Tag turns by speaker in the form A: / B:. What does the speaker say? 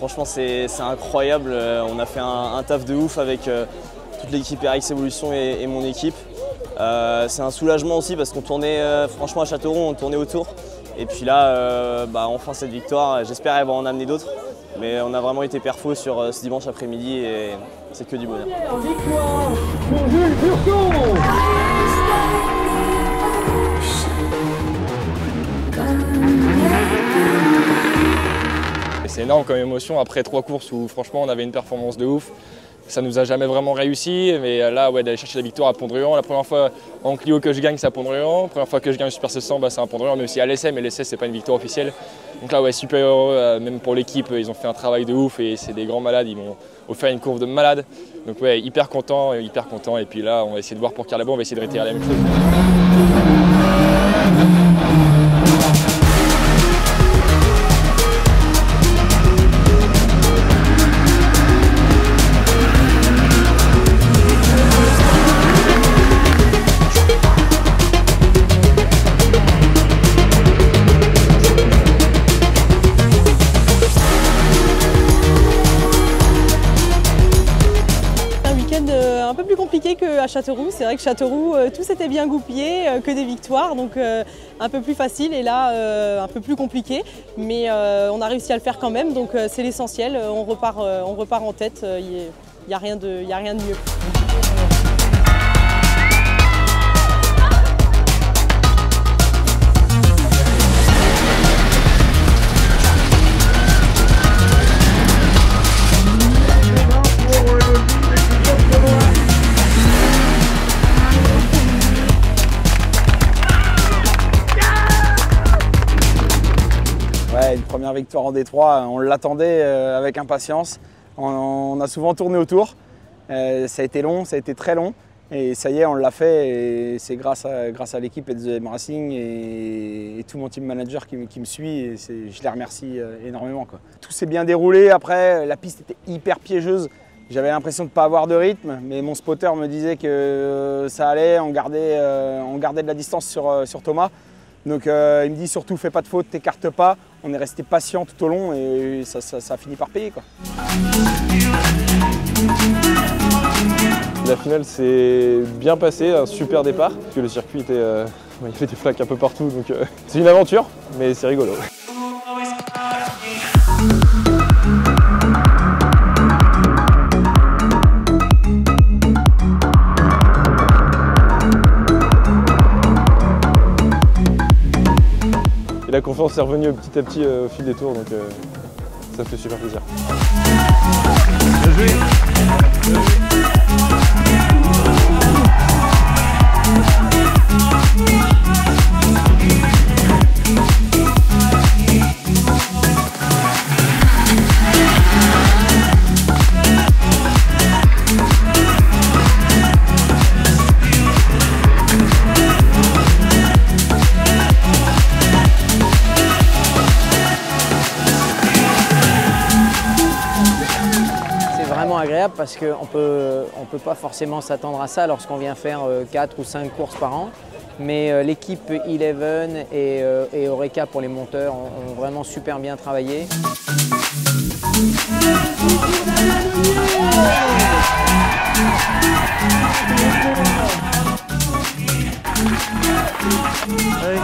A: franchement c'est incroyable. On a fait un taf de ouf avec toute l'équipe RX Evolution et mon équipe. C'est un soulagement aussi parce qu'on tournait, franchement à Châteauroux, on tournait autour. Et puis là, enfin cette victoire, j'espère qu'elle va en amener d'autres. Mais on a vraiment été perfos sur ce dimanche après-midi et c'est que du bonheur.
B: Victoire pour Jules Burgon.
C: C'est énorme comme émotion après 3 courses où franchement on avait une performance de ouf. Ça nous a jamais vraiment réussi, mais là d'aller chercher la victoire à Pont-de-Ruan. La première fois en Clio que je gagne c'est à Pont-de-Ruan. La première fois que je gagne Super 700 c'est à Pont-de-Ruan, mais aussi à l'essai, mais l'essai c'est pas une victoire officielle. Donc là super heureux, même pour l'équipe, ils ont fait un travail de ouf et c'est des grands malades, ils m'ont offert une courbe de malade. Donc hyper content et puis là on va essayer de voir pour Carlabo, on va essayer de réitérer la même chose.
D: Un peu plus compliqué qu'à Châteauroux. C'est vrai que Châteauroux, tout s'était bien goupillé, que des victoires, donc un peu plus facile et là un peu plus compliqué. Mais on a réussi à le faire quand même, donc c'est l'essentiel. On repart en tête, il n'y a rien de mieux.
E: Une première victoire en D3, on l'attendait avec impatience. On a souvent tourné autour. Ça a été long, ça a été très long. Et ça y est, on l'a fait. Et c'est grâce à l'équipe et de Racing et tout mon team manager qui me suit. Et je les remercie énormément, quoi. Tout s'est bien déroulé. Après, la piste était hyper piégeuse. J'avais l'impression de ne pas avoir de rythme, mais mon spotter me disait que ça allait. On gardait de la distance sur Thomas. Donc il me dit surtout fais pas de faute, t'écartes pas. On est resté patient tout au long et ça a fini par payer, quoi.
F: La finale s'est bien passée, un super départ, parce que le circuit était, il y avait des flaques un peu partout, donc c'est une aventure, mais c'est rigolo. La confiance est revenue petit à petit au fil des tours, donc ça fait super plaisir. Bien joué.
G: Agréable parce qu'on peut pas forcément s'attendre à ça lorsqu'on vient faire 4 ou 5 courses par an. Mais l'équipe Eleven et Oreca pour les monteurs ont vraiment super bien travaillé.
B: Allez.